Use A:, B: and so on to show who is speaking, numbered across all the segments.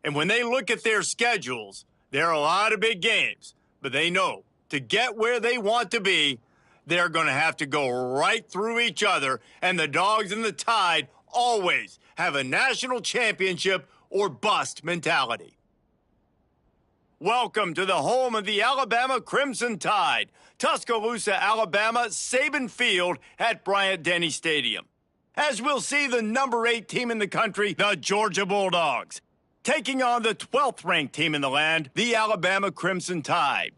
A: And when they look at their schedules, there are a lot of big games. But they know to get where they want to be, they're going to have to go right through each other. And the Dogs and the Tide always have a national championship or bust mentality. Welcome to the home of the Alabama Crimson Tide, Tuscaloosa, Alabama, Saban Field at Bryant-Denny Stadium. As we'll see the number 8 team in the country, the Georgia Bulldogs, taking on the 12th ranked team in the land, the Alabama Crimson Tide.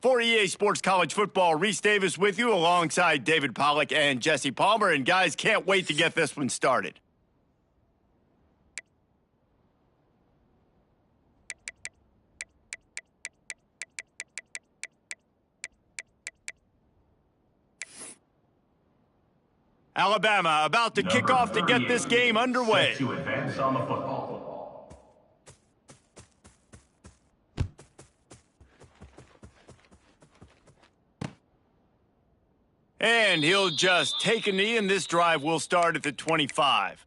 A: For EA Sports College Football, Reese Davis with you alongside David Pollack and Jesse Palmer. And guys, can't wait to get this one started. Alabama about to kick off to get this game underway.
B: Set to advance on the football.
A: And he'll just take a knee, and this drive will start at the 25.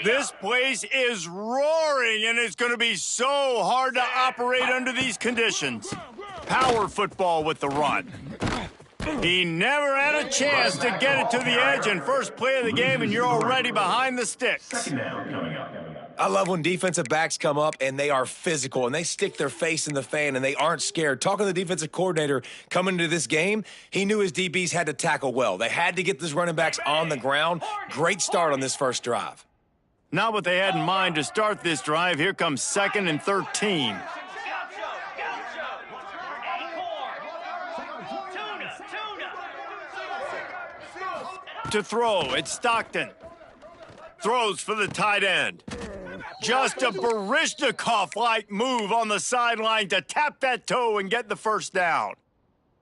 A: This place is roaring, and it's going to be so hard to operate under these conditions. Power football with the run. He never had a chance to get it to the edge, and first play of the game, and you're already behind the sticks.
B: Second down coming up.
C: I love when defensive backs come up and they are physical and they stick their face in the fan and they aren't scared. Talking to the defensive coordinator coming into this game, he knew his DBs had to tackle well. They had to get these running backs on the ground. Great start on this first drive.
A: Not what they had in mind to start this drive. Here comes 2nd and 13. To throw, it's Stockton. Throws for the tight end. Just a Baryshnikov-like move on the sideline to tap that toe and get the first down.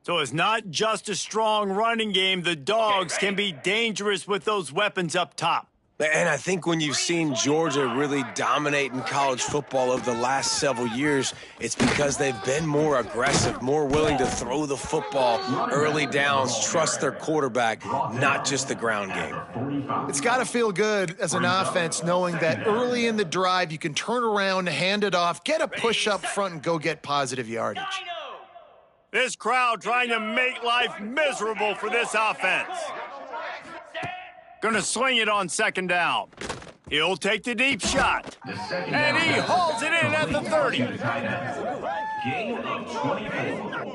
A: So it's not just a strong running game. The Dogs can be dangerous with those weapons up top.
C: And I think when you've seen Georgia really dominate in college football over the last several years, it's because they've been more aggressive, more willing to throw the football early downs, trust their quarterback, not just the ground game.
D: It's got to feel good as an offense knowing that early in the drive you can turn around, hand it off, get a push up front, and go get positive yardage.
A: This crowd trying to make life miserable for this offense. Gonna swing it on 2nd down. He'll take the deep shot. And he hauls it in at the 30.
B: Gain of 24.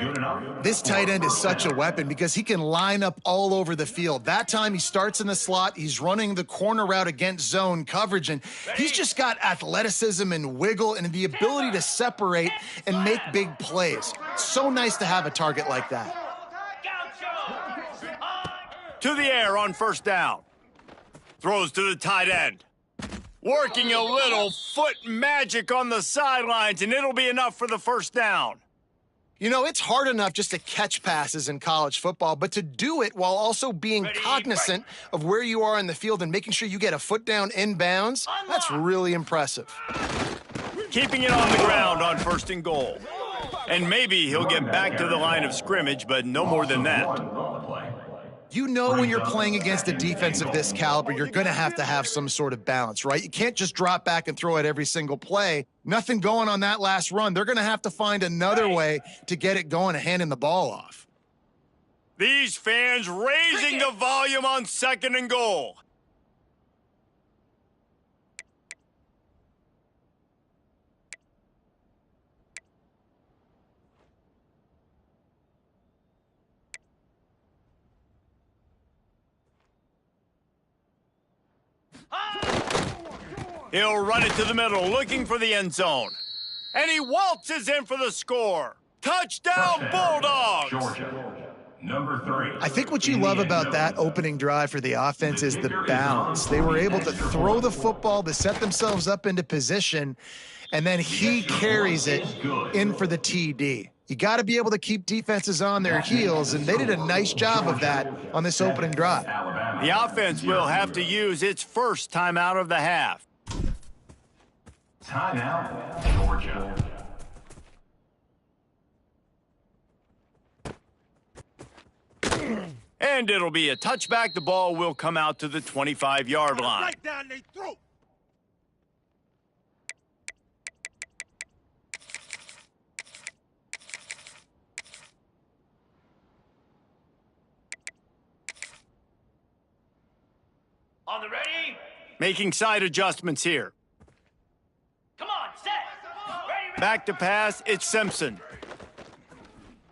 B: Good enough.
D: This tight end is such a weapon because he can line up all over the field. That time he starts in the slot. He's running the corner route against zone coverage, and he's just got athleticism and wiggle and the ability to separate and make big plays. So nice to have a target like that.
A: To the air on 1st down. Throws to the tight end. Working a little foot magic on the sidelines, and it'll be enough for the 1st down.
D: You know, it's hard enough just to catch passes in college football, but to do it while also being cognizant of where you are in the field and making sure you get a foot down inbounds, that's really impressive.
A: Keeping it on the ground on 1st and goal. And maybe he'll get back to the line of scrimmage, but no more than that.
D: You know when you're playing against a defense of this caliber, you're going to have some sort of balance, right? You can't just drop back and throw it every single play. Nothing going on that last run. They're going to have to find another way to get it going and handing the ball off.
A: These fans raising the volume on 2nd and goal. He'll run it to the middle, looking for the end zone. And he waltzes in for the score. Touchdown, Bulldogs!
B: Georgia, number 3.
D: I think what you love about that opening drive for the offense is the balance. They were able to throw the football to set themselves up into position, and then he carries it in for the TD. You got to be able to keep defenses on their heels, and they did a nice job of that on this opening drive.
A: The offense will have to use its first timeout of the half.
B: Timeout, Georgia.
A: And it'll be a touchback. The ball will come out to the 25-yard line.
E: Right down their throat.
A: On the ready? Making side adjustments here.
F: Come on, set. Ready.
A: Back to pass, it's Simpson.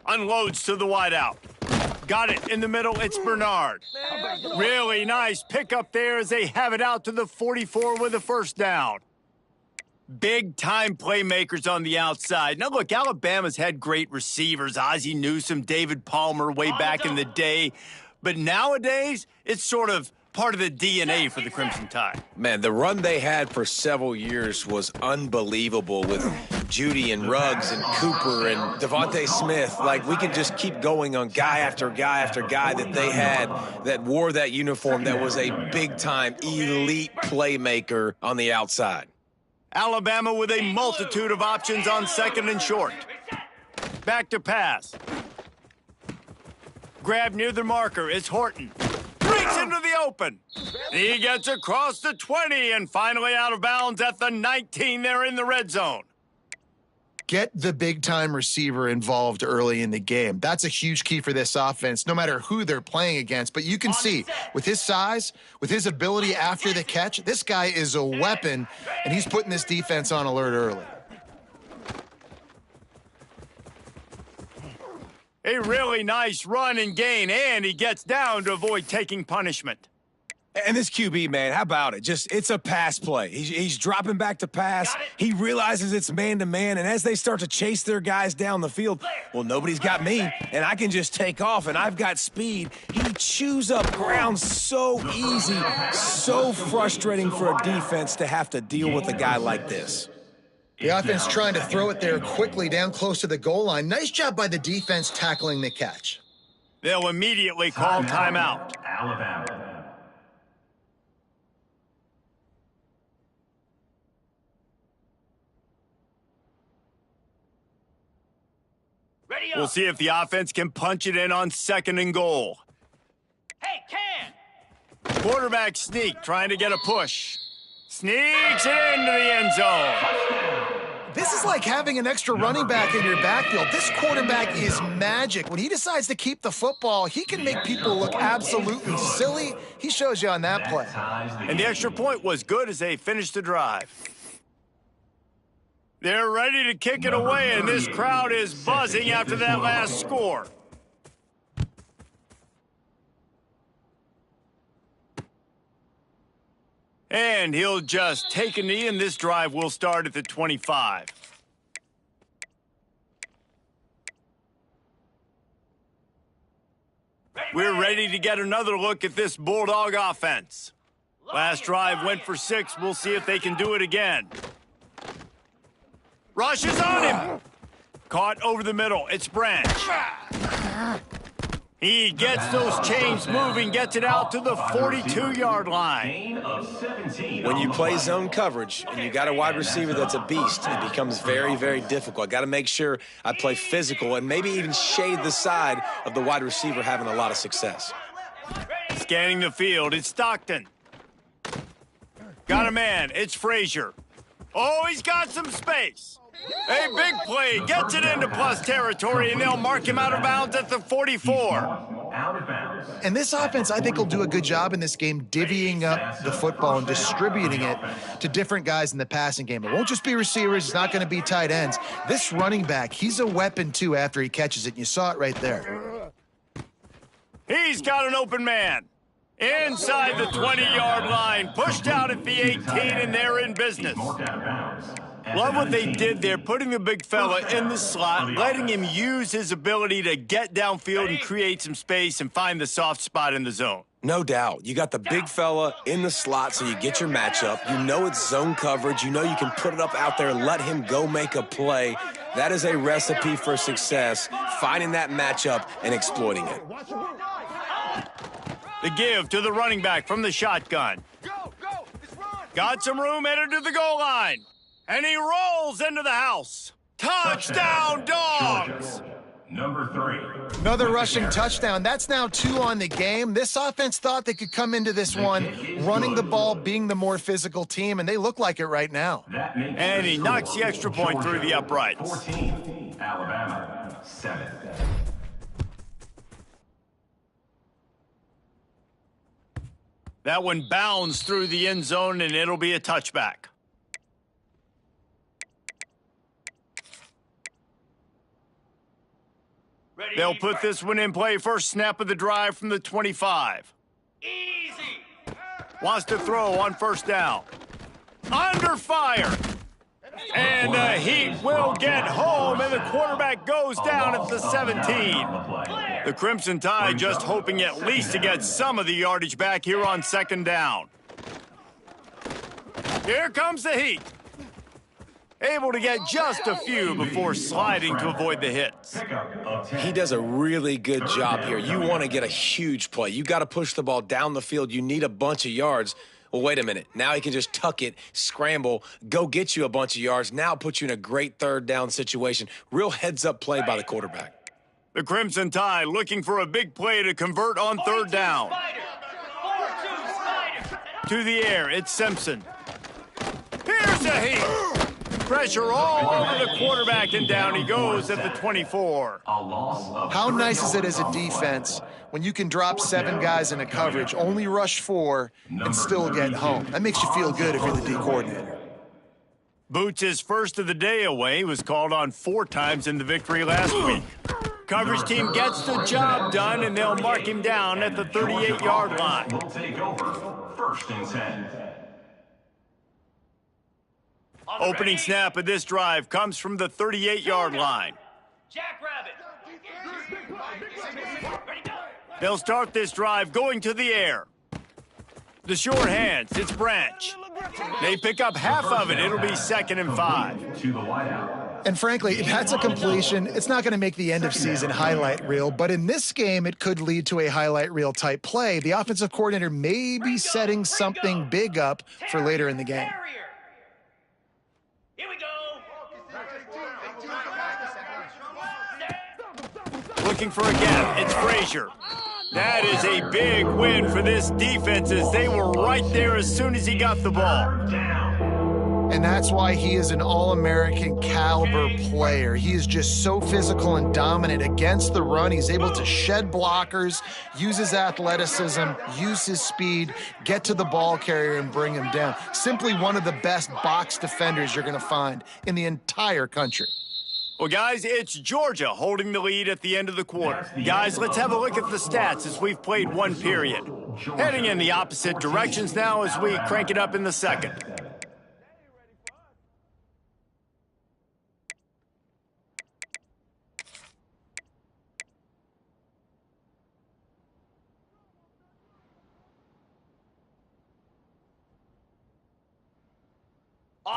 A: Unloads to the wideout. Got it in the middle, it's Bernard. Really nice pickup there as they have it out to the 44 with a first down. Big-time playmakers on the outside. Now, look, Alabama's had great receivers, Ozzie Newsome, David Palmer way back in the day. But nowadays, it's sort of part of the DNA for the Crimson Tide.
C: Man, the run they had for several years was unbelievable with Judy and Ruggs and Cooper and Devontae Smith. Like, we could just keep going on guy after guy after guy that they had that wore that uniform that was a big-time elite playmaker on the outside.
A: Alabama with a multitude of options on second and short. Back to pass. Grab near the marker, it's Horton. Breaks into the open. He gets across the 20 and finally out of bounds at the 19 there in the red zone.
D: Get the big-time receiver involved early in the game. That's a huge key for this offense, no matter who they're playing against. But you can see, with his size, with his ability after the catch, this guy is a weapon, and he's putting this defense on alert early.
A: A really nice run and gain, and he gets down to avoid taking punishment.
C: And this QB, man, how about it? It's a pass play. He's dropping back to pass. He realizes it's man-to-man, and as they start to chase their guys down the field, well, nobody's got me, and I can just take off, and I've got speed. He chews up ground so easy, so frustrating for a defense to have to deal with a guy like this.
D: The offense trying to throw it there quickly down close to the goal line. Nice job by the defense tackling the catch.
A: They'll immediately call timeout.
B: Alabama.
F: Ready up.
A: We'll see if the offense can punch it in on second and goal.
F: Hey, Can.
A: Quarterback sneak, trying to get a push. Sneaks it into the end zone.
D: This is like having an extra running back in your backfield. This quarterback is magic. When he decides to keep the football, he can make people look absolutely silly. He shows you on that play.
A: And the extra point was good as they finished the drive. They're ready to kick it away, and this crowd is buzzing after that last score. And he'll just take a knee, and this drive will start at the 25. We're ready to get another look at this Bulldog offense. Last drive went for 6. We'll see if they can do it again. Rush is on him. Caught over the middle. It's Branch. He gets those chains moving, gets it out to the 42-yard line.
B: Gain of 17.
C: When you play zone coverage and you got a wide receiver that's a beast, it becomes very, very difficult. I got to make sure I play physical and maybe even shade the side of the wide receiver having a lot of success.
A: Scanning the field, it's Stockton. Got a man, it's Frazier. Oh, he's got some space. A big play, gets it into plus territory, and they'll mark him out of bounds at the 44.
B: Out of bounds.
D: And this offense, I think, will do a good job in this game divvying up the football and distributing it to different guys in the passing game. It won't just be receivers. It's not going to be tight ends. This running back, he's a weapon, too, after he catches it. And you saw it right there.
A: He's got an open man. Inside the 20-yard line, pushed out at the 18, and they're in business.
B: Marked out of bounds.
A: Love what they did there, putting the big fella in the slot, letting him use his ability to get downfield and create some space and find the soft spot in the zone.
C: No doubt. You got the big fella in the slot, so you get your matchup. You know it's zone coverage. You know you can put it up out there, let him go make a play. That is a recipe for success, finding that matchup and exploiting it.
A: The give to the running back from the shotgun. Got some room, headed to the goal line. And he rolls into the house. Touchdown, Dogs!
B: Georgia. Number 3.
D: Another rushing touchdown. That's now 2 on the game. This offense thought they could come into this one running the ball, being the more physical team, and they look like it right now.
A: And he knocks the extra point through the uprights.
B: 14. Alabama 7.
A: That one bounds through the end zone, and it'll be a touchback.
F: Ready,
A: They'll put this one in play. First snap of the drive from the 25.
F: Easy.
A: Wants to throw on first down. Under fire. And the Heat will get home, and the quarterback goes down at the 17. The Crimson Tide just hoping at least to get some of the yardage back here on second down. Here comes the Heat. Able to get just a few before sliding to avoid the hits.
C: He does a really good job here. You want to get a huge play. You got to push the ball down the field. You need a bunch of yards. Well, wait a minute. Now he can just tuck it, scramble, go get you a bunch of yards. Now put you in a great third down situation. Real heads-up play by the quarterback.
A: The Crimson Tide looking for a big play to convert on third down.
F: 4-2 Spider.
A: To the air, it's Simpson. Here's the Heat. Pressure all over the quarterback, and down he goes at the 24.
B: A loss of
D: How nice is it as a defense when you can drop 7 guys in a coverage, only rush 4, and still get home? That makes you feel good if you're the D coordinator.
A: Boots, his first of the day away, was called on 4 times in the victory last week. Coverage team gets the job done, and they'll mark him down at the 38-yard line.
B: will take over. First and 10.
A: Opening snap of this drive comes from the 38-yard line.
F: Jackrabbit. Ready, go.
A: They'll start this drive going to the air. The short hands, it's Branch. They pick up half of it. It'll be 2nd and 5.
B: To the wideout.
D: And frankly, if that's a completion, it's not going to make the end of season highlight reel. But in this game, it could lead to a highlight reel type play. The offensive coordinator may be setting something big up for later in the game.
F: Barrier. Here we go.
A: Looking for a gap, it's Frazier. That is a big win for this defense as they were right there as soon as he got the ball.
D: And that's why he is an All-American caliber player. He is just so physical and dominant against the run. He's able to shed blockers, use his athleticism, use his speed, get to the ball carrier and bring him down. Simply one of the best box defenders you're going to find in the entire country.
A: Well, guys, it's Georgia holding the lead at the end of the quarter. Guys, let's have a look at the stats as we've played one period. Heading in the opposite directions now as we crank it up in the second.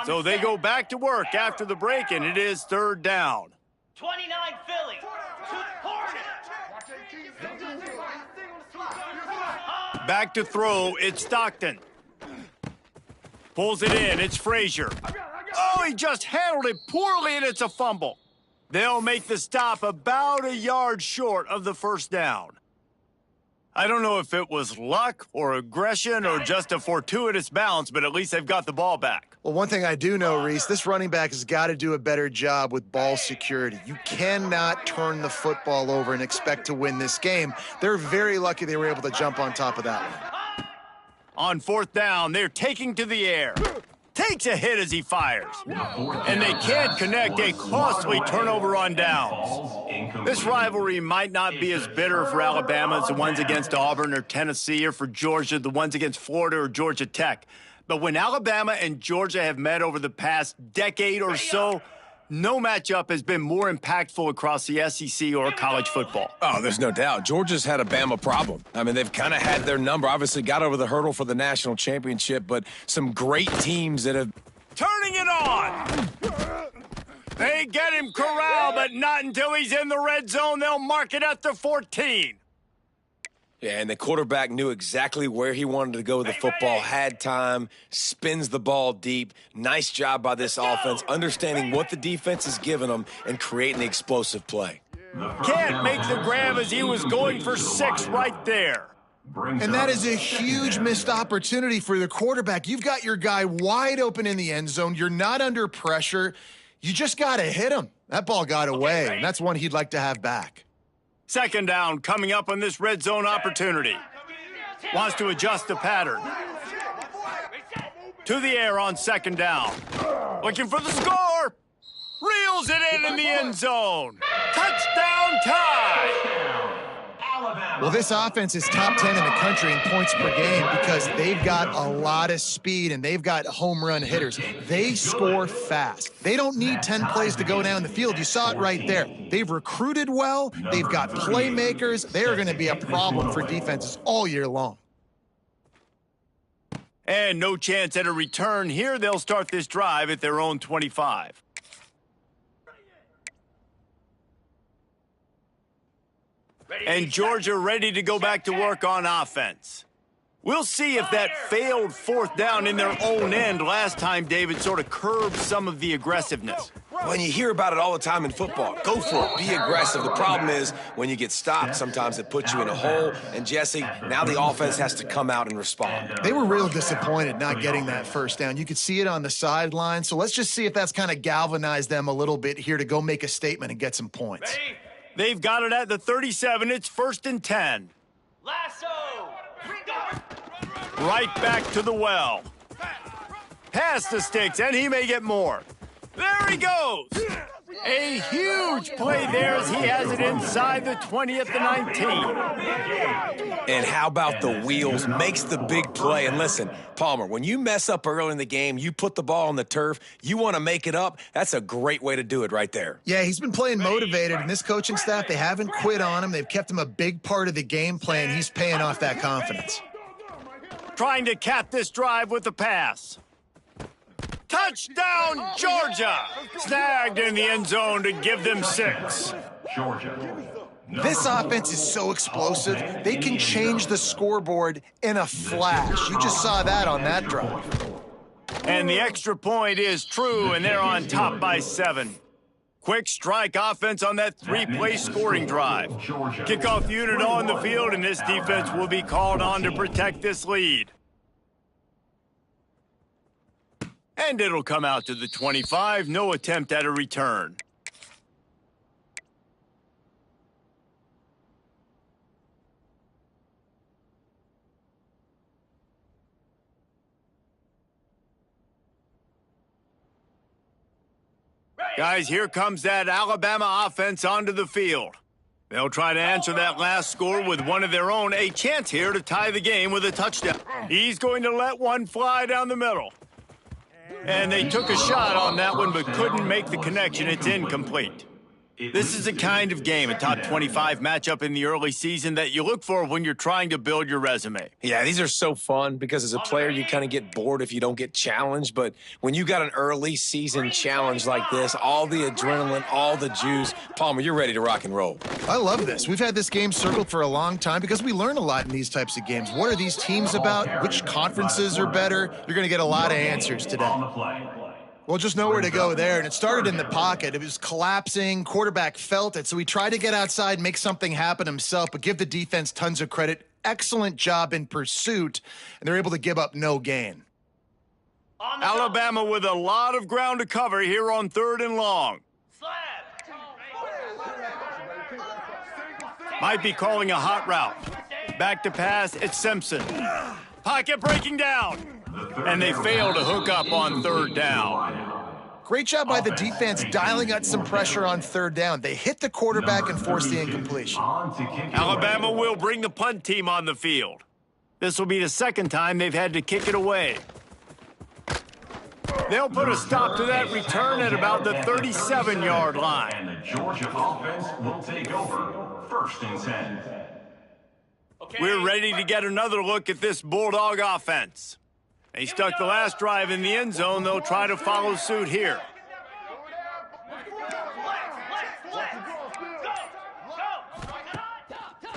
A: So they go back to work after the break, and it is third down.
F: 29 Philly.
A: Back to throw, it's Stockton. Pulls it in, it's Frazier. Oh, he just handled it poorly, and it's a fumble. They'll make the stop about a yard short of the first down. I don't know if it was luck or aggression or just a fortuitous bounce, but at least they've got the ball back.
D: Well, one thing I do know, Reese, this running back has got to do a better job with ball security. You cannot turn the football over and expect to win this game. They're very lucky they were able to jump on top of that one.
A: On fourth down, they're taking to the air. Takes a hit as he fires. And they can't connect a costly turnover on downs. This rivalry might not be as bitter for Alabama as the ones against Auburn or Tennessee, or for Georgia, the ones against Florida or Georgia Tech. But when Alabama and Georgia have met over the past decade or so, no matchup has been more impactful across the SEC or college football.
C: Oh, there's no doubt. Georgia's had a Bama problem. I mean, they've kind of had their number. Obviously got over the hurdle for the national championship, but some great teams that have...
A: Turning it on! They get him corralled, but not until he's in the red zone. They'll mark it at the 14.
C: Yeah, and the quarterback knew exactly where he wanted to go with the football, had time, spins the ball deep. Nice job by this offense, understanding what the defense is giving them and creating the explosive play.
A: Can't make the grab as he was going for 6 right there.
D: And that is a huge missed opportunity for the quarterback. You've got your guy wide open in the end zone. You're not under pressure. You just got to hit him. That ball got away, and that's one he'd like to have back.
A: Second down coming up on this red zone opportunity. Wants to adjust the pattern. To the air on second down. Looking for the score. Reels it in the end zone. Touchdown tie.
D: Well, this offense is top 10 in the country in points per game because they've got a lot of speed and they've got home run hitters. They score fast. They don't need 10 plays to go down the field. You saw it right there. They've recruited well. They've got playmakers. They are going to be a problem for defenses all year long.
A: And no chance at a return here. They'll start this drive at their own 25. And Georgia ready to go back to work on offense. We'll see if that failed fourth down in their own end last time, David, sort of curbed some of the aggressiveness.
C: When you hear about it all the time in football, go for it, be aggressive. The problem is when you get stopped, sometimes it puts you in a hole. And Jesse, now the offense has to come out and respond.
D: They were real disappointed not getting that first down. You could see it on the sideline. So let's just see if that's kind of galvanized them a little bit here to go make a statement and get some points.
A: They've got it at the 37. It's 1st and 10.
F: Lasso.
A: Right back to the well. Past the sticks, and he may get more. There he goes. A huge play there as he has it inside the 20 at the 19.
C: And how about the wheels? Makes the big play. And listen, Palmer, when you mess up early in the game, you put the ball on the turf, you want to make it up, that's a great way to do it right there.
D: Yeah, he's been playing motivated, and this coaching staff, they haven't quit on him. They've kept him a big part of the game plan. He's paying off that confidence.
A: Trying to cap this drive with the pass. Touchdown, Georgia! Snagged in the end zone to give them 6.
B: Georgia.
D: This offense is so explosive, they can change the scoreboard in a flash. You just saw that on that drive.
A: And the extra point is true, and they're on top by 7. Quick strike offense on that 3-play scoring drive. Kickoff unit on the field, and this defense will be called on to protect this lead. And it'll come out to the 25. No attempt at a return. Guys, here comes that Alabama offense onto the field. They'll try to answer that last score with one of their own. A chance here to tie the game with a touchdown. He's going to let one fly down the middle. And they took a shot on that one, but couldn't make the connection. It's incomplete. This is the kind of game, a top 25 matchup in the early season, that you look for when you're trying to build your resume.
C: Yeah, these are so fun because as a player, you kind of get bored if you don't get challenged. But when you got an early season challenge like this, all the adrenaline, all the juice, Palmer, you're ready to rock and roll.
D: I love this. We've had this game circled for a long time because we learn a lot in these types of games. What are these teams about? Which conferences are better? You're going to get a lot of answers today. Well, just nowhere to go there, and it started in the pocket. It was collapsing. Quarterback felt it, so he tried to get outside, make something happen himself, but give the defense tons of credit. Excellent job in pursuit, and they're able to give up no gain.
A: Alabama with a lot of ground to cover here on 3rd and long. Might be calling a hot route. Back to pass, it's Simpson. Pocket breaking down. And they fail to hook up on 3rd down.
D: Great job by the defense dialing out some pressure on 3rd down. They hit the quarterback and forced the incompletion.
A: Alabama will bring the punt team on the field. This will be the 2nd time they've had to kick it away. They'll put a stop to that return at about the 37-yard line.
B: And the Georgia offense will take over 1st and 10.
A: We're ready to get another look at this Bulldog offense. They stuck the last drive in the end zone. They'll try to follow suit here.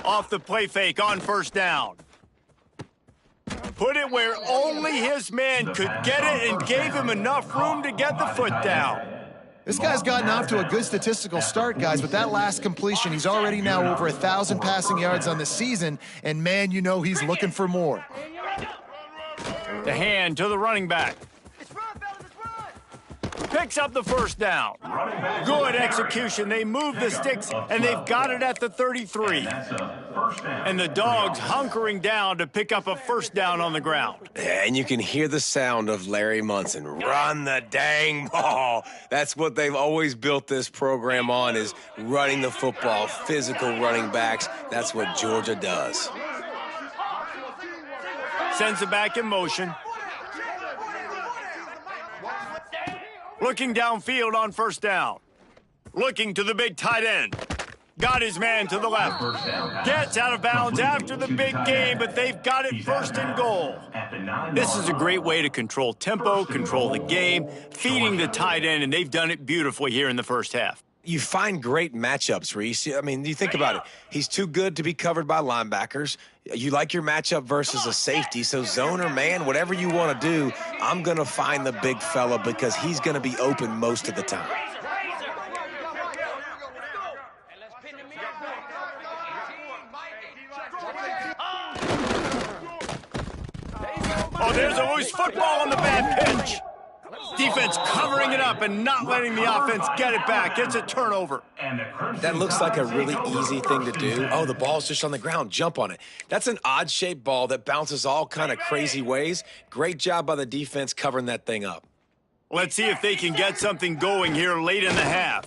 A: off the play fake on first down. Put it where only his man could get it and gave him enough room to get the foot down.
D: This guy's gotten off to a good statistical start, guys. With that last completion, he's already now over 1,000 passing yards on the season, and man, you know he's looking for more.
A: The hand to the running back. Picks up the first down. Good execution. They move the sticks, and they've got it at the 33. And the Dogs hunkering down to pick up a first down on the ground.
C: And you can hear the sound of Larry Munson. Run the dang ball. That's what they've always built this program on, is running the football, physical running backs. That's what Georgia does.
A: Sends it back in motion. Looking downfield on first down. Looking to the big tight end. Got his man to the left. Gets out of bounds after the big game, but they've got it first and goal. This is a great way to control tempo, control the game, feeding the tight end, and they've done it beautifully here in the first half.
C: You find great matchups, Reese. I mean, you think about it. He's too good to be covered by linebackers. You like your matchup versus a safety, so zone or man, whatever you want to do, I'm going to find the big fella because he's going to be open most of the time.
A: Oh, there's a loose football on the bad pitch. Defense covering it up and not letting the offense get it back. It's a turnover.
C: That looks like a really easy thing to do. Oh, the ball's just on the ground. Jump on it. That's an odd-shaped ball that bounces all kind of crazy ways. Great job by the defense covering that thing up.
A: Let's see if they can get something going here late in the half.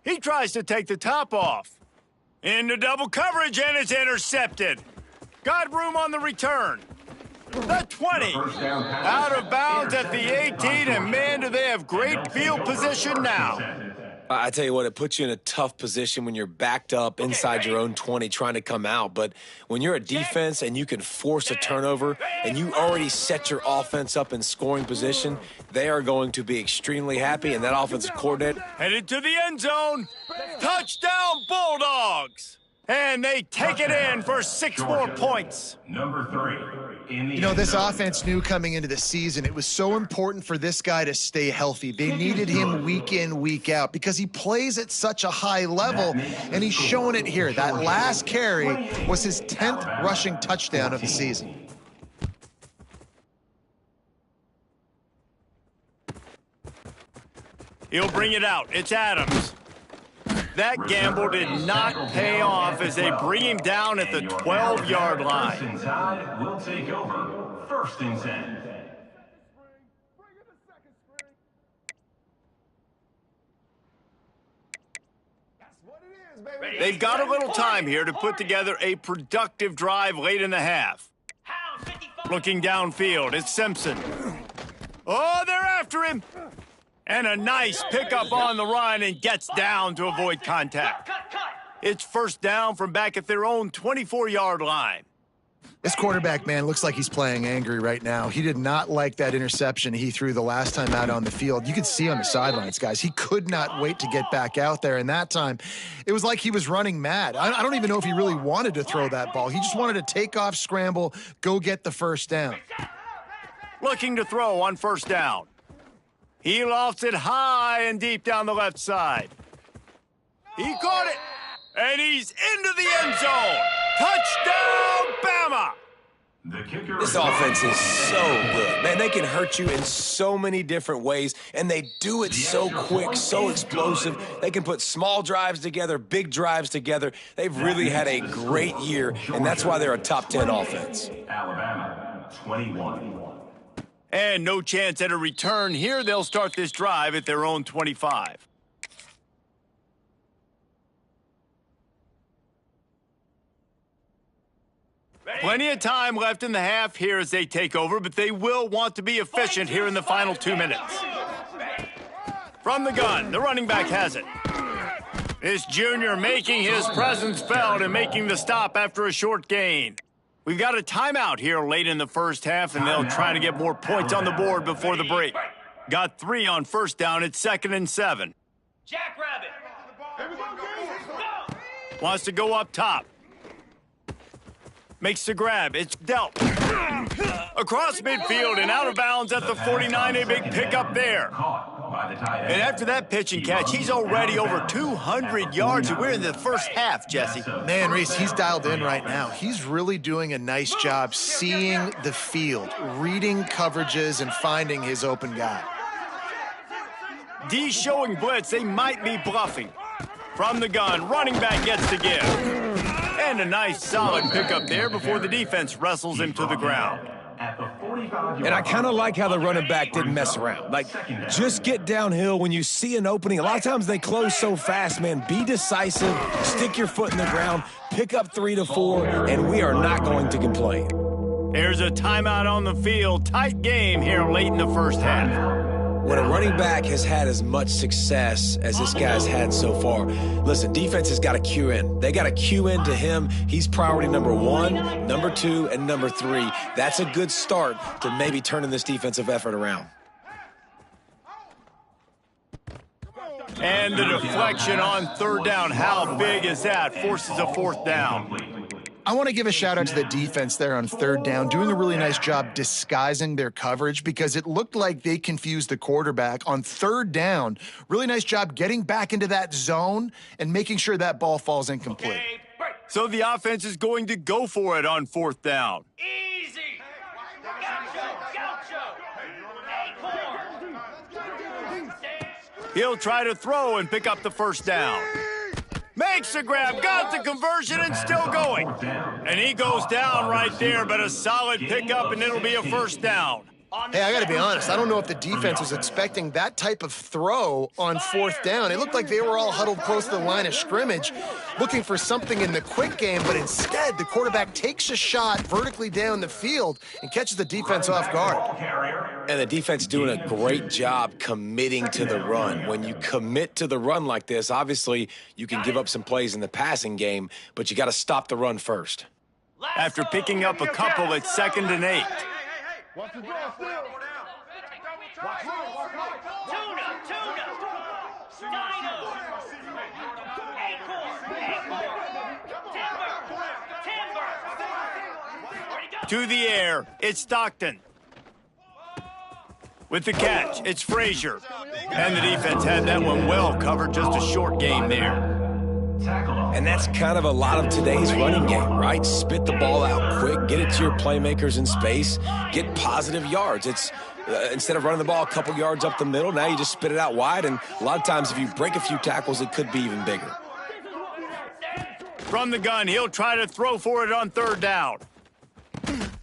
A: He tries to take the top off. Into double coverage, and it's intercepted. Got room on the return. The 20, out of bounds at the 18, and man, do they have great field position now.
C: I tell you what, it puts you in a tough position when you're backed up inside your own 20 trying to come out. But when you're a defense and you can force a turnover and you already set your offense up in scoring position, they are going to be extremely happy, and that offensive coordinator.
A: Headed to the end zone. Touchdown, Bulldogs. And they take it in for 6 more points.
B: Number 3.
D: You know, this offense knew coming into the season it was so important for this guy to stay healthy. They needed him week in, week out because he plays at such a high level, and he's showing it here. That last carry was his 10th rushing touchdown of the season.
A: He'll bring it out. It's Adams. That gamble did not pay off as they bring him down at the 12-yard line.
B: Crimson Tide will take over. First and 10.
A: They've got a little time here to put together a productive drive late in the half. Looking downfield, it's Simpson. Oh, they're after him. And a nice pickup on the run, and gets down to avoid contact. It's first down from back at their own 24-yard line.
D: This quarterback, man, looks like he's playing angry right now. He did not like that interception he threw the last time out on the field. You could see on the sidelines, guys. He could not wait to get back out there, and that time it was like he was running mad. I don't even know if he really wanted to throw that ball. He just wanted to take off, scramble, go get the first down.
A: Looking to throw on first down. He lofts it high and deep down the left side. He caught it, and he's into the end zone. Touchdown, Bama!
C: This offense is so good. Man, they can hurt you in so many different ways, and they do it so quick, so explosive. They can put small drives together, big drives together. They've really had a great year, and that's why they're a top 10 offense.
B: Alabama, 21.
A: And no chance at a return here. They'll start this drive at their own 25. Plenty of time left in the half here as they take over, but they will want to be efficient here in the final 2 minutes. From the gun, the running back has it. This junior making his presence felt and making the stop after a short gain. We've got a timeout here late in the first half, and they'll try to get more points on the board before the break. Got 3 on first down. It's 2nd and 7.
F: Jackrabbit.
A: Wants to go up top. Makes the grab. It's dealt. Across midfield and out of bounds at the 49. A big pickup there. And after that pitch and catch, he's already over 200 yards, and we're in the first half, Jesse.
D: Man, Reese, he's dialed in right now. He's really doing a nice job seeing the field, reading coverages, and finding his open guy.
A: D showing blitz. They might be bluffing. From the gun, running back gets the give. And a nice solid pickup there before the defense wrestles him to the ground.
C: And I kind of like how the running back didn't mess around. Like, just get downhill when you see an opening. A lot of times they close so fast, man. Be decisive, stick your foot in the ground, pick up 3 to 4, and we are not going to complain.
A: There's a timeout on the field. Tight game here late in the first half.
C: When a running back has had as much success as this guy's had so far, listen, defense has got to cue in. They got to cue in to him. He's priority number 1, number 2, and number 3. That's a good start to maybe turning this defensive effort around.
A: And the deflection on third down. How big is that? Forces a fourth down.
D: I want to give a shout out to the defense there on third down, doing a really nice job disguising their coverage because it looked like they confused the quarterback on third down. Really nice job getting back into that zone and making sure that ball falls incomplete.
A: So the offense is going to go for it on fourth down.
F: Easy. Gaucho. Acorn.
A: He'll try to throw and pick up the first down. Makes the grab, got the conversion, and still going. And he goes down right there, but a solid pickup, and it'll be a first down.
D: Hey, I got to be honest. I don't know if the defense was expecting that type of throw on fourth down. It looked like they were all huddled close to the line of scrimmage, looking for something in the quick game, but instead the quarterback takes a shot vertically down the field and catches the defense off guard.
C: And the defense doing a great job committing to the run. When you commit to the run like this, obviously you can give up some plays in the passing game, but you got to stop the run first.
A: After picking up a couple, it's 2nd and 8.
F: Tuna. Dino. Timber.
A: To the air, it's Stockton. With the catch, it's Frazier. And the defense had that one well covered, just a short game there.
C: And that's kind of a lot of today's running game, right? Spit the ball out quick, get it to your playmakers in space, get positive yards. It's instead of running the ball a couple yards up the middle, now you just spit it out wide, and a lot of times if you break a few tackles, it could be even bigger.
A: From the gun, he'll try to throw for it on third down.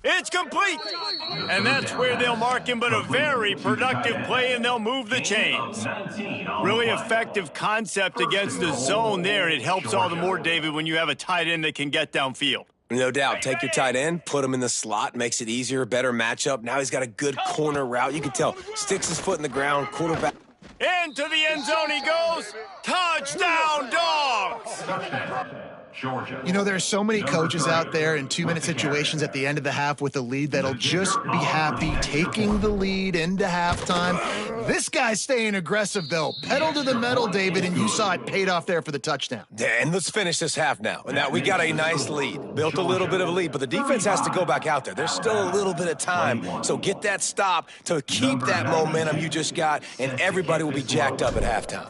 A: It's complete! And that's where they'll mark him, but a very productive play, and they'll move the chains. Really effective concept against the zone there, and it helps all the more, David, when you have a tight end that can get downfield.
C: No doubt. Take your tight end, put him in the slot, makes it easier, better matchup. Now he's got a good corner route. You can tell, sticks his foot in the ground, quarterback.
A: Into the end zone he goes. Touchdown, Dogs!
B: Georgia.
D: You know, there's so many coaches out there in 2-minute situations at the end of the half with a lead that'll just be happy taking the lead into halftime. This guy's staying aggressive, though. Pedal to the metal, David, and you saw it paid off there for the touchdown.
C: And let's finish this half now. And now we got a nice lead. Built a little bit of a lead, but the defense has to go back out there. There's still a little bit of time. So get that stop to keep that momentum you just got, and everybody will be jacked up at halftime.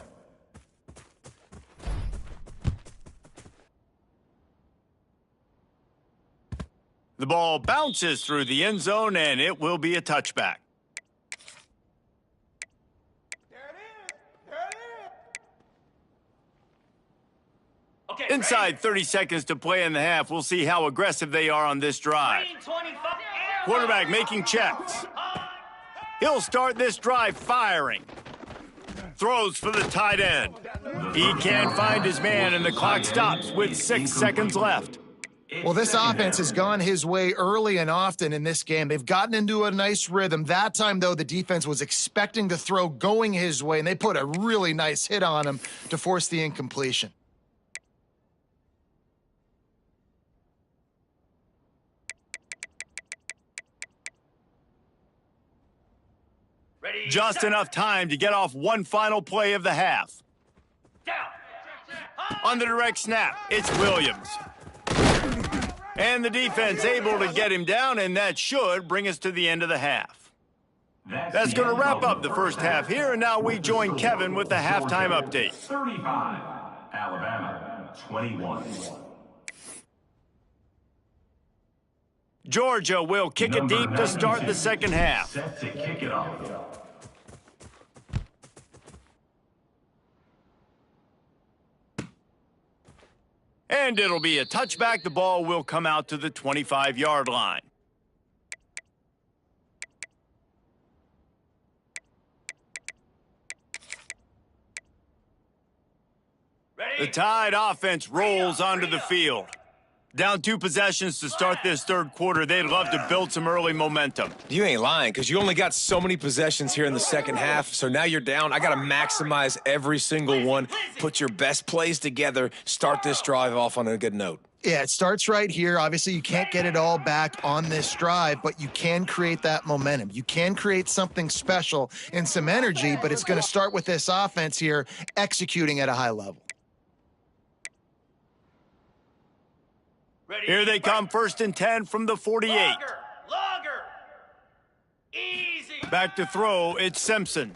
A: The ball bounces through the end zone, and it will be a touchback.
F: Okay,
A: Inside 30 seconds to play in the half. We'll see how aggressive they are on this drive. Quarterback making checks. He'll start this drive firing. Throws for the tight end. He can't find his man, and the clock stops with 6 seconds left.
D: Well, this offense has gone his way early and often in this game. They've gotten into a nice rhythm. That time, though, the defense was expecting the throw going his way, and they put a really nice hit on him to force the incompletion.
A: Just enough time to get off one final play of the half.
F: Down. High.
A: On the direct snap, it's Williams. And the defense able to get him down, and that should bring us to the end of the half. That's going to wrap up the first half here, and now we join Kevin with the halftime update.
B: 35, Alabama, 21.
A: Georgia will kick it deep to start the second half.
B: Set to kick it off.
A: And it'll be a touchback. The ball will come out to the 25-yard line. The Tide offense rolls onto the field. Down 2 possessions to start this third quarter. They'd love to build some early momentum.
C: You ain't lying, because you only got so many possessions here in the second half, so now you're down. I got to maximize every single one, put your best plays together, start this drive off on a good note.
D: Yeah, it starts right here. Obviously, you can't get it all back on this drive, but you can create that momentum. You can create something special and some energy, but it's going to start with this offense here executing at a high level.
A: Here they come, 1st and 10 from the 48.
F: Longer. Easy.
A: Back to throw, it's Simpson.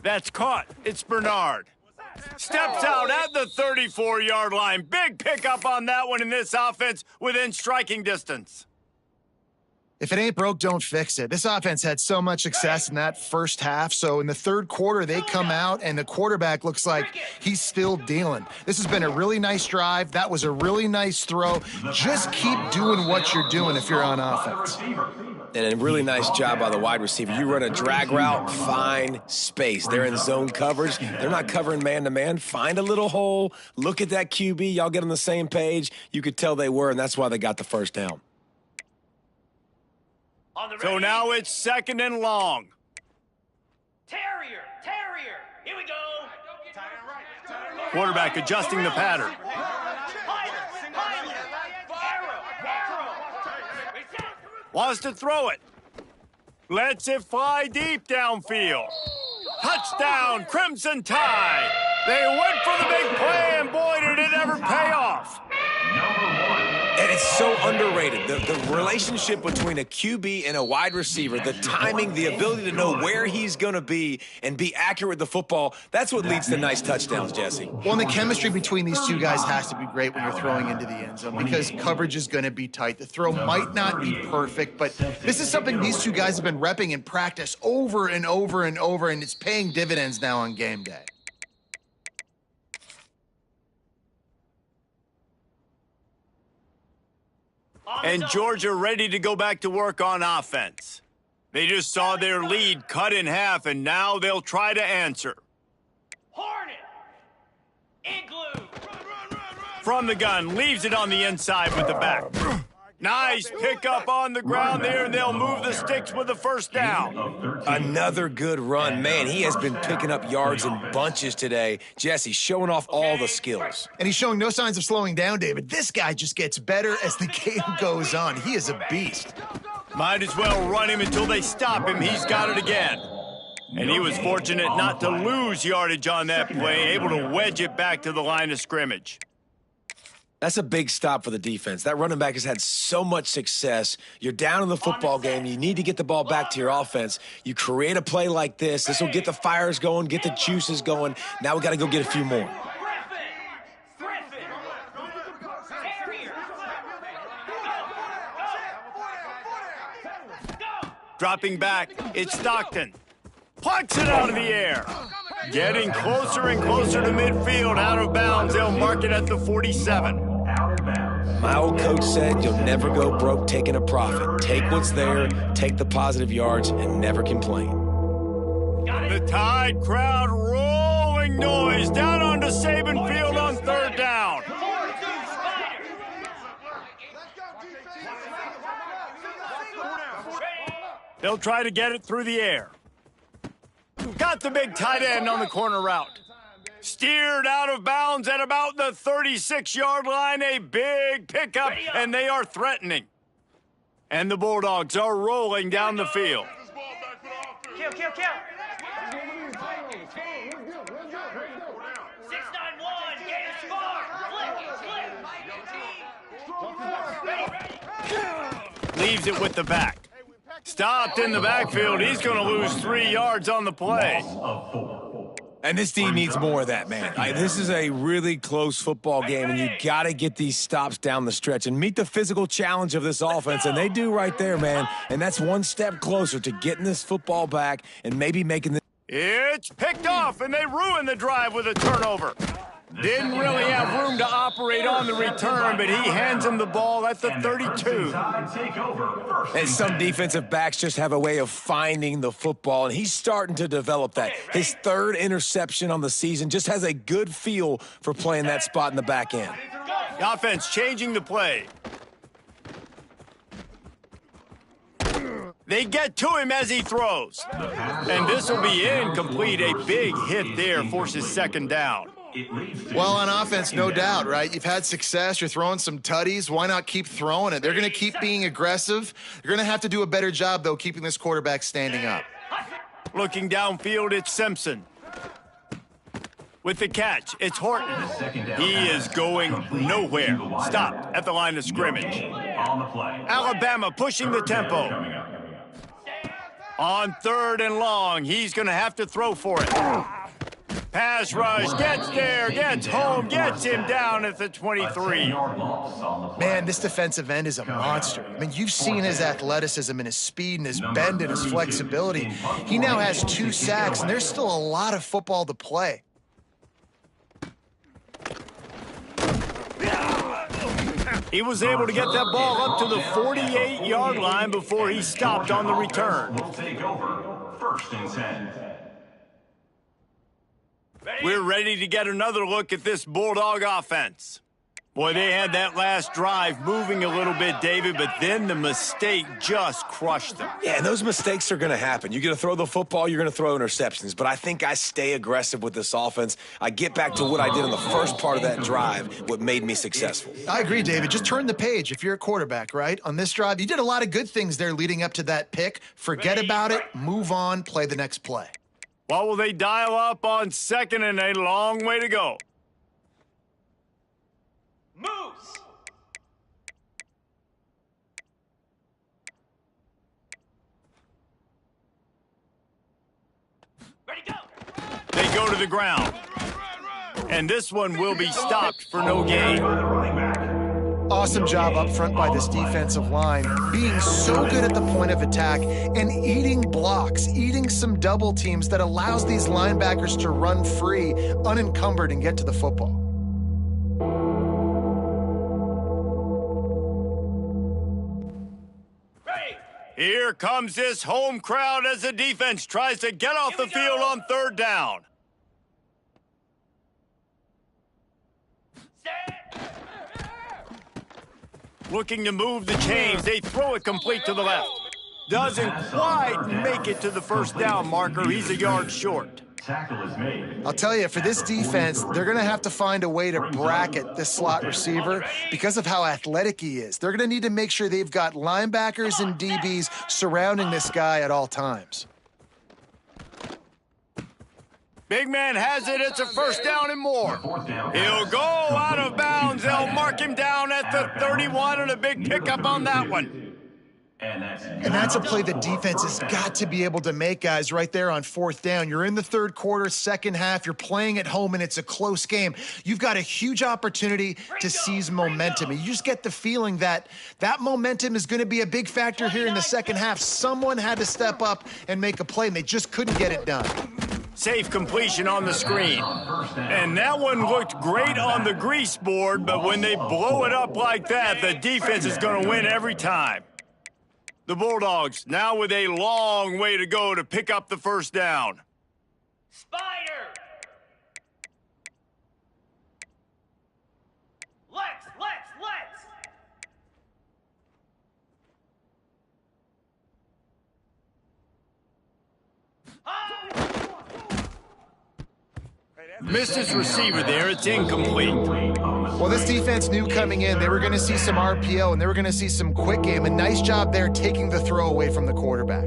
A: That's caught, it's Bernard. Steps out at the 34-yard line. Big pickup on that one in this offense within striking distance.
D: If it ain't broke, don't fix it. This offense had so much success in that first half, so in the third quarter, they come out, and the quarterback looks like he's still dealing. This has been a really nice drive. That was a really nice throw. Just keep doing what you're doing if you're on offense.
C: And a really nice job by the wide receiver. You run a drag route, find space. They're in zone coverage. They're not covering man-to-man. Find a little hole. Look at that QB. Y'all get on the same page. You could tell they were, and that's why they got the first down.
A: So now it's 2nd and long.
F: Terrier. Here we go.
A: Quarterback adjusting the pattern. Wants to throw it. Lets it fly deep downfield. Touchdown, Crimson Tide. They went for the big play, and boy, did it ever pay off.
C: And it's so underrated. The relationship between a QB and a wide receiver, the timing, the ability to know where he's going to be and be accurate with the football, that's what leads to nice touchdowns, Jesse.
D: Well, and the chemistry between these two guys has to be great when you're throwing into the end zone because coverage is going to be tight. The throw might not be perfect, but this is something these two guys have been repping in practice over and over and over, and it's paying dividends now on game day.
A: And Georgia ready to go back to work on offense. They just saw their lead cut in half, and now they'll try to answer.
F: Hornet. Igloo.
A: From the gun, leaves it on the inside with the back. Nice pickup on the ground there, and they'll move the sticks with the first down.
C: Another good run. Man, he has been picking up yards in bunches today. Jesse, showing off all the skills.
D: And he's showing no signs of slowing down, David. This guy just gets better as the game goes on. He is a beast.
A: Might as well run him until they stop him. He's got it again. And he was fortunate not to lose yardage on that play, able to wedge it back to the line of scrimmage.
C: That's a big stop for the defense. That running back has had so much success. You're down in the football game. You need to get the ball back to your offense. You create a play like this. This will get the fires going, get the juices going. Now we got to go get a few more.
A: Dropping back, it's Stockton. Plucks it out of the air. Getting closer and closer to midfield, out of bounds. They'll mark it at the 47.
C: My old coach said you'll never go broke taking a profit. Take what's there, take the positive yards, and never complain.
A: The Tide crowd rolling noise down onto Saban Field on 3rd down. They'll try to get it through the air. Got the big tight end on the corner route. Steered out of bounds at about the 36-yard line. A big pickup, and they are threatening. And the Bulldogs are rolling down the field.
F: Kill, kill, kill. 691, get a spark. Flip, flip. Ready.
A: Leaves it with the back. Stopped in the backfield. He's going to lose 3 yards on the play.
C: And this team needs more of that, man. This is a really close football game, and you got to get these stops down the stretch and meet the physical challenge of this offense, and they do right there, man. And that's one step closer to getting this football back and maybe making the...
A: It's picked off, and they ruin the drive with a turnover. Didn't really have room to operate on the return, but he hands him the ball at the 32.
C: And some defensive backs just have a way of finding the football, and he's starting to develop that. His third interception on the season, just has a good feel for playing that spot in the back end.
A: The offense changing the play. They get to him as he throws. And this will be incomplete. A big hit there forces second down.
D: Well, on offense, no doubt, right? You've had success. You're throwing some tutties. Why not keep throwing it? They're going to keep being aggressive. You're going to have to do a better job, though, keeping this quarterback standing up.
A: Looking downfield, it's Simpson. With the catch, it's Horton. He is going nowhere. Stopped at the line of scrimmage. Alabama pushing the tempo. On 3rd and long, he's going to have to throw for it. Pass rush, gets there, gets home, gets him down at the 23.
D: Man, this defensive end is a monster. I mean, you've seen his athleticism and his speed and his bend and his flexibility. He now has 2 sacks, and there's still a lot of football to play.
A: He was able to get that ball up to the 48-yard line before he stopped on the return.
B: Will take over 1st and 10.
A: We're ready to get another look at this Bulldog offense. Boy, they had that last drive moving a little bit, David, but then the mistake just crushed them.
C: Yeah, and those mistakes are going to happen. You're going to throw the football, you're going to throw interceptions, but I think I stay aggressive with this offense. I get back to what I did in the first part of that drive, what made me successful.
D: I agree, David. Just turn the page if you're a quarterback, right? On this drive, you did a lot of good things there leading up to that pick. Forget about it, move on, play the next play.
A: What will they dial up on 2nd and a long way to go?
F: Moose. Ready, go.
A: They go to the ground. And this one will be stopped for no gain.
D: Awesome job up front by this defensive line, being so good at the point of attack and eating blocks, eating some double teams that allows these linebackers to run free, unencumbered, and get to the football.
F: Ready.
A: Here comes this home crowd as the defense tries to get off the field on 3rd down.
F: Set.
A: Looking to move the chains. They throw it complete to the left. Doesn't quite make it to the 1st down marker. He's a yard short.
B: Tackle is made.
D: I'll tell you, for this defense, they're going to have to find a way to bracket this slot receiver because of how athletic he is. They're going to need to make sure they've got linebackers and DBs surrounding this guy at all times.
A: Big man has it. It's a 1st down and more. He'll go out of bounds. They'll mark him down at the 31 and a big pickup on that one.
D: And that's a play the defense has got to be able to make, guys, right there on 4th down. You're in the 3rd quarter, 2nd half. You're playing at home, and it's a close game. You've got a huge opportunity to seize momentum. And you just get the feeling that that momentum is going to be a big factor here in the 2nd half. Someone had to step up and make a play, and they just couldn't get it done.
A: Safe completion on the screen. And that one looked great on the grease board, but when they blow it up like that, the defense is going to win every time. The Bulldogs now with a long way to go to pick up the 1st down.
F: Spider. Let's.
A: Missed his receiver there. It's incomplete.
D: Well, this defense knew coming in they were going to see some RPO and they were going to see some quick game. A nice job there taking the throw away from the quarterback.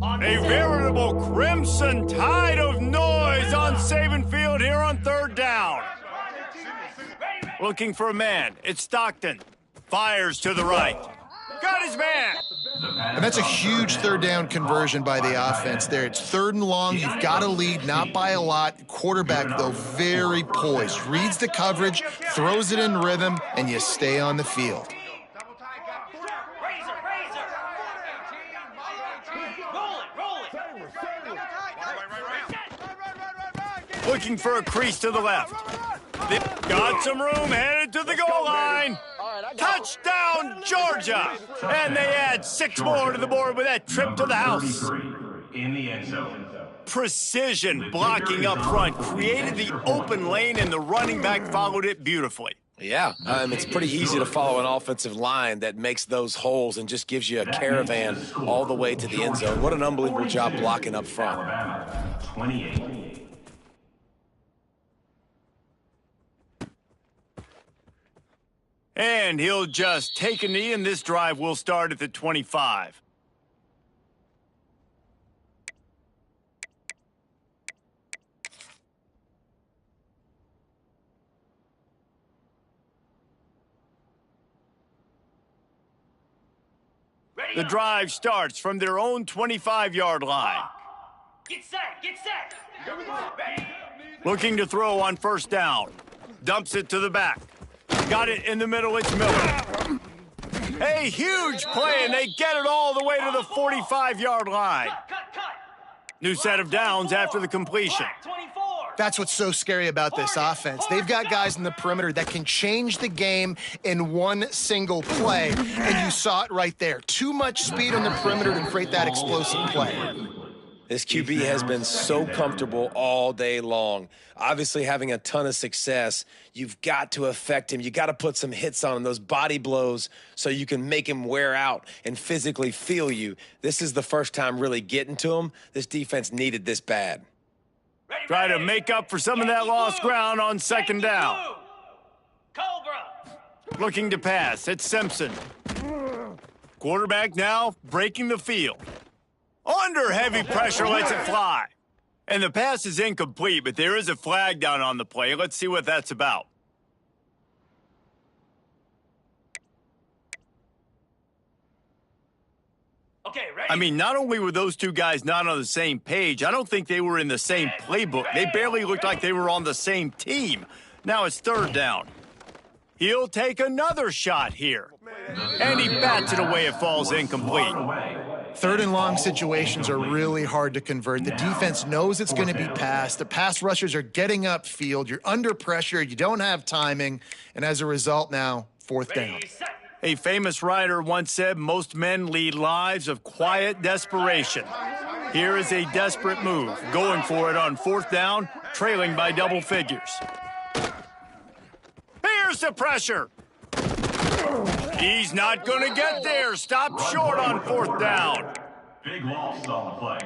A: A veritable crimson tide of noise on Saban Field here on third down. Looking for a man. It's Stockton. Fires to the right. Got his man.
D: And that's a huge third down conversion by the offense there. It's 3rd and long. You've got a lead, not by a lot. Quarterback, though, very poised. Reads the coverage, throws it in rhythm, and you stay on the field.
A: Looking for a crease to the left. They've got some room, headed to the goal line. Touchdown, Georgia! And they add 6 more to the board with that trip to the house.
B: In the end zone.
A: Precision blocking up front created the open lane, and the running back followed it beautifully.
C: Yeah, it's pretty easy to follow an offensive line that makes those holes and just gives you a caravan all the way to the end zone. What an unbelievable job blocking up front.
B: Alabama, 28.
A: And he'll just take a knee, and this drive will start at the 25. The drive starts from their own 25-yard line.
F: Get set, get set. Ready.
A: Looking to throw on first down. Dumps it to the back. Got it in the middle, it's Miller. A huge play, and they get it all the way to the 45-yard line.
F: Cut.
A: New set of downs after the completion.
F: Black, 24.
D: That's what's so scary about this offense. They've got guys in the perimeter that can change the game in one single play, and you saw it right there. Too much speed on the perimeter to create that explosive play.
C: This QB has been so comfortable all day long. Obviously having a ton of success. You've got to affect him. You got to put some hits on him, those body blows, so you can make him wear out and physically feel you. This is the first time really getting to him. This defense needed this bad.
A: Try to make up for some of that lost ground on second down.
F: Cobra.
A: Looking to pass, it's Simpson. Quarterback now breaking the field. Under heavy pressure, lets it fly. And the pass is incomplete, but there is a flag down on the play. Let's see what that's about.
F: Okay, ready.
A: I mean, not only were those two guys not on the same page, I don't think they were in the same playbook. They barely looked like they were on the same team. Now it's third down. He'll take another shot here. And he bats it away. It falls incomplete.
D: 3rd and long situations are really hard to convert. The defense knows it's going to be passed. The pass rushers are getting upfield. You're under pressure. You don't have timing. And as a result now, 4th down.
F: Ready, set.
A: A famous writer once said, most men lead lives of quiet desperation. Here is a desperate move, going for it on 4th down, trailing by double figures. Here's the pressure. He's not going to get there. Stop short on 4th down.
B: Big loss on the play.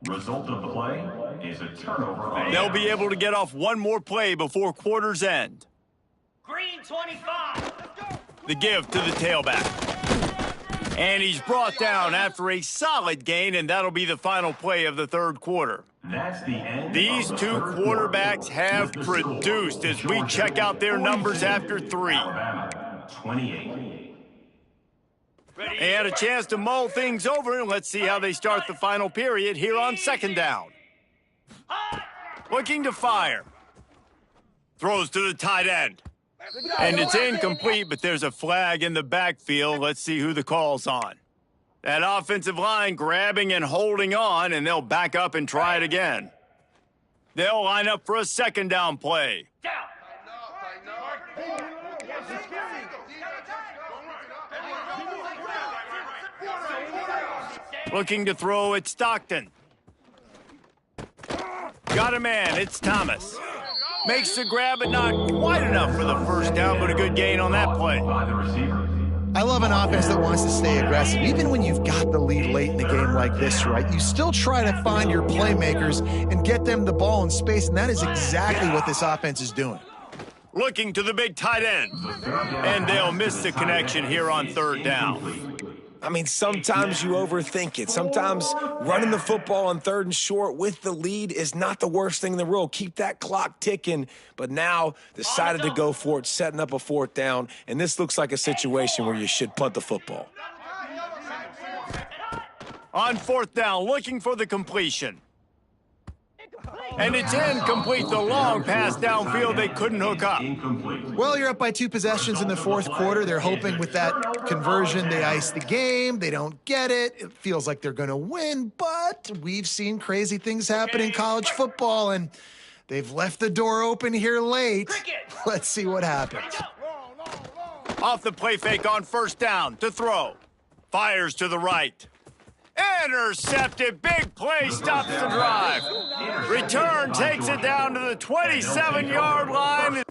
B: Result of the play is a turnover.
A: They'll be able to get off one more play before quarter's end.
F: Green 25.
A: The give to the tailback. And he's brought down after a solid gain, and that'll be the final play of the 3rd quarter.
B: That's the end.
A: These two quarterbacks have produced as we check out their numbers after 3.
B: Alabama, 28.
A: They had a chance to mull things over, and let's see how they start the final period here on 2nd down. Looking to fire. Throws to the tight end. And it's incomplete, but there's a flag in the backfield. Let's see who the call's on. That offensive line grabbing and holding on, and they'll back up and try it again. They'll line up for a 2nd down play.
F: Down.
A: Looking to throw at Stockton. Got a man, it's Thomas. Makes the grab, but not quite enough for the 1st down, but a good gain on that play.
B: By the receiver.
D: I love an offense that wants to stay aggressive. Even when you've got the lead late in the game like this, right, you still try to find your playmakers and get them the ball in space, and that is exactly what this offense is doing.
A: Looking to the big tight end. And they'll miss the connection here on 3rd down.
C: I mean, sometimes you overthink it. Sometimes running the football on 3rd and short with the lead is not the worst thing in the world. Keep that clock ticking. But now decided to go for it, setting up a 4th down. And this looks like a situation where you should punt the football.
A: On 4th down, looking for the completion. And it's incomplete. The long pass downfield they couldn't hook up.
D: Well, you're up by 2 possessions in the 4th quarter. They're hoping with that conversion they ice the game. They don't get it. It feels like they're going to win, but we've seen crazy things happen in college football, and they've left the door open here late. Let's see what happens.
A: Off the play fake on 1st down to throw. Fires to the right. Intercepted. Big play stops the drive. Return takes it down to the 27-yard line.